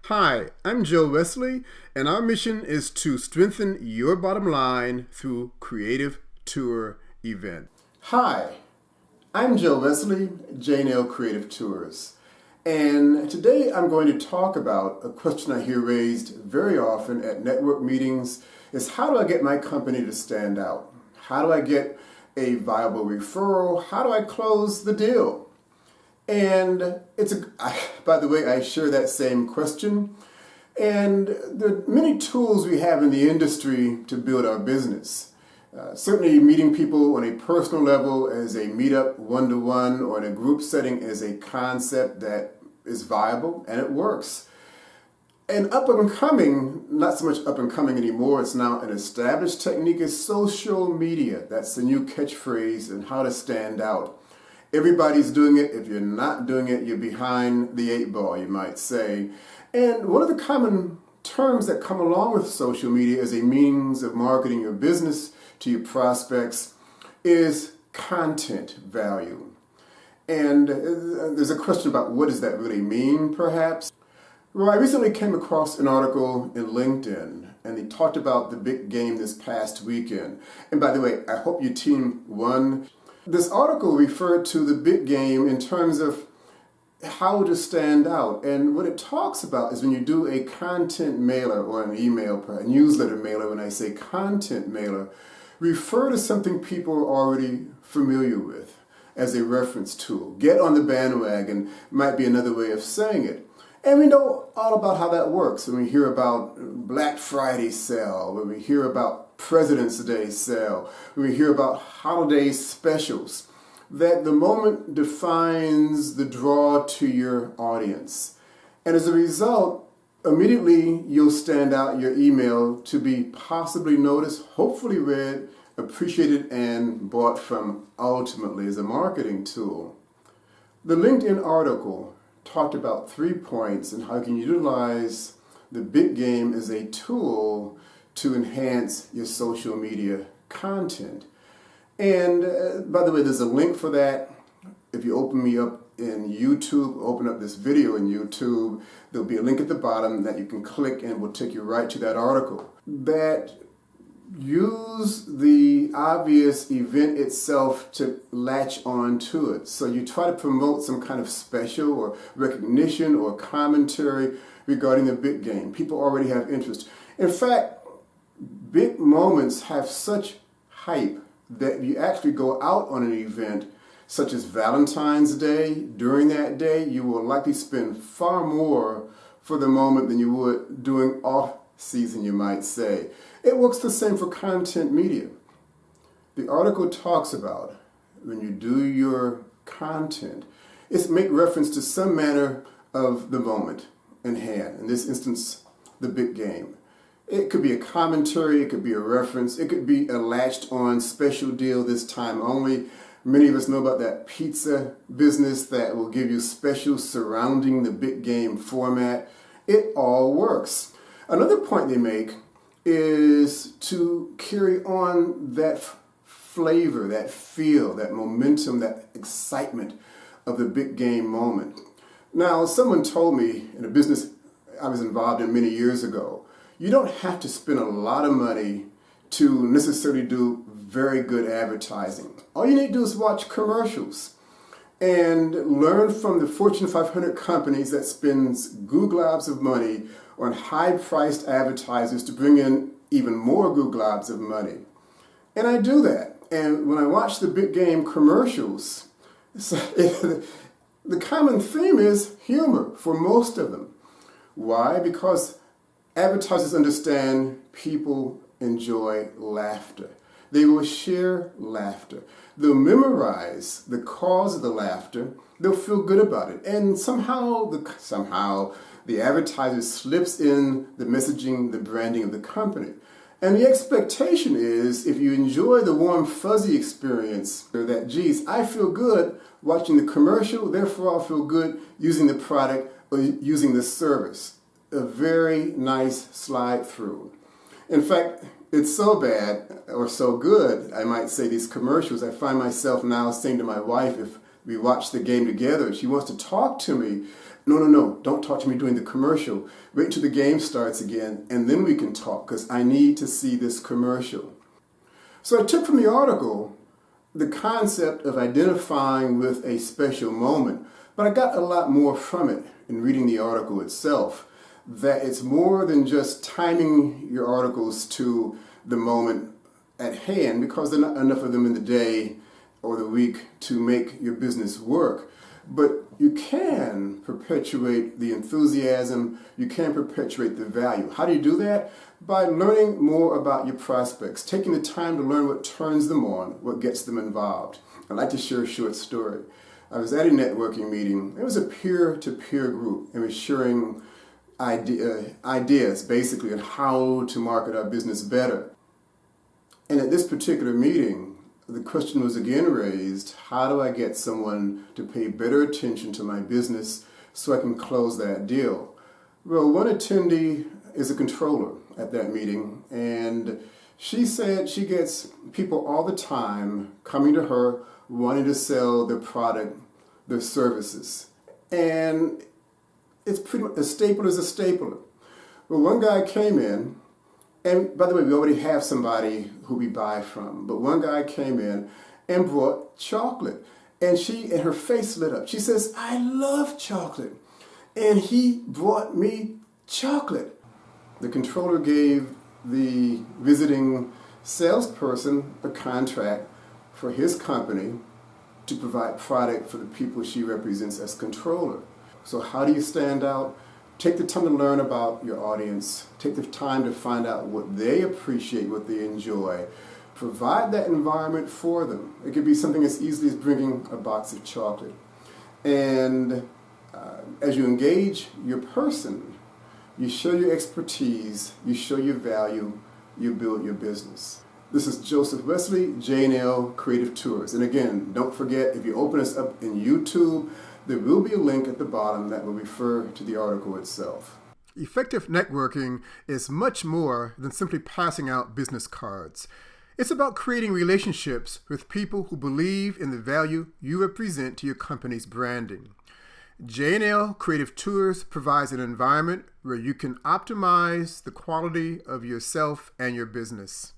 Hi, I'm Joe Wesley, and our mission is to strengthen your bottom line through creative tour event. Hi, I'm Joe Wesley, J&L Creative Tours, and today I'm going to talk about a question I hear raised very often at network meetings is how do I get my company to stand out? How do I get a viable referral? How do I close the deal? And by the way, I share that same question. And there are many tools we have in the industry to build our business. Certainly meeting people on a personal level as a meetup one-to-one or in a group setting is a concept that is viable and it works. And up and coming, not so much up and coming anymore, it's now an established technique, is social media. That's the new catchphrase and how to stand out. Everybody's doing it. If you're not doing it, you're behind the eight ball, you might say. And one of the common terms that come along with social media as a means of marketing your business to your prospects is content value. And there's a question about what does that really mean, perhaps? Well, I recently came across an article in LinkedIn, and they talked about the big game this past weekend. And by the way, I hope your team won. This article referred to the big game in terms of how to stand out. And what it talks about is when you do a content mailer or an email, a newsletter mailer, when I say content mailer, refer to something people are already familiar with as a reference tool. Get on the bandwagon might be another way of saying it. And we know all about how that works when we hear about Black Friday sale, when we hear about President's Day sale, when we hear about holiday specials, that the moment defines the draw to your audience. And as a result, immediately you'll stand out your email to be possibly noticed, hopefully read, appreciated, and bought from ultimately as a marketing tool. The LinkedIn article talked about 3 points and how you can utilize the big game as a tool to enhance your social media content. And by the way, there's a link for that. If you open me up in YouTube, open up this video in YouTube, there'll be a link at the bottom that you can click and will take you right to that article. That use the obvious event itself to latch on to it. So you try to promote some kind of special or recognition or commentary regarding the big game. People already have interest. In fact, big moments have such hype that you actually go out on an event such as Valentine's Day. During that day, you will likely spend far more for the moment than you would doing off season, you might say. It works the same for content media. The article talks about when you do your content, it's make reference to some manner of the moment in hand. In this instance, the big game. It could be a commentary, it could be a reference, it could be a latched on special deal this time only. Many of us know about that pizza business that will give you specials surrounding the big game format. It all works. Another point they make is to carry on that flavor, that feel, that momentum, that excitement of the big game moment. Now, someone told me in a business I was involved in many years ago, you don't have to spend a lot of money to necessarily do very good advertising. All you need to do is watch commercials and learn from the Fortune 500 companies that spends goo-globs of money on high-priced advertisers to bring in even more goo-globs of money. And I do that. And when I watch the big game commercials, the common theme is humor for most of them. Why? Because advertisers understand people enjoy laughter. They will share laughter. They'll memorize the cause of the laughter. They'll feel good about it. And somehow the advertiser slips in the messaging, the branding of the company. And the expectation is if you enjoy the warm, fuzzy experience, that, geez, I feel good watching the commercial, therefore I'll feel good using the product or using the service. A very nice slide through. In fact, it's so bad or so good, I might say, these commercials, I find myself now saying to my wife, if we watch the game together, she wants to talk to me No, don't talk to me during the commercial. Wait till the game starts again, and then we can talk, because I need to see this commercial. So I took from the article the concept of identifying with a special moment, but I got a lot more from it in reading the article itself, that it's more than just timing your articles to the moment at hand, because there are not enough of them in the day or the week to make your business work. But you can perpetuate the enthusiasm, you can perpetuate the value. How do you do that? By learning more about your prospects, taking the time to learn what turns them on, what gets them involved. I'd like to share a short story. I was at a networking meeting. It was a peer-to-peer group, and was sharing ideas basically on how to market our business better. And at this particular meeting, the question was again raised, how do I get someone to pay better attention to my business so I can close that deal? Well, one attendee is a controller at that meeting, and she said she gets people all the time coming to her wanting to sell their product, their services. And it's pretty much a staple is a stapler. Well, one guy came in, and by the way, we already have somebody who we buy from, but one guy came in and brought chocolate, and her face lit up. She says, I love chocolate, and he brought me chocolate. The controller gave the visiting salesperson a contract for his company to provide product for the people she represents as controller. So how do you stand out? Take the time to learn about your audience. Take the time to find out what they appreciate, what they enjoy. Provide that environment for them. It could be something as easy as bringing a box of chocolate. And as you engage your person, you show your expertise, you show your value, you build your business. This is Joseph Wesley, J&L Creative Tours. And again, don't forget, if you open us up in YouTube, there will be a link at the bottom that will refer to the article itself. Effective networking is much more than simply passing out business cards. It's about creating relationships with people who believe in the value you represent to your company's branding. J&L Creative Tours provides an environment where you can optimize the quality of yourself and your business.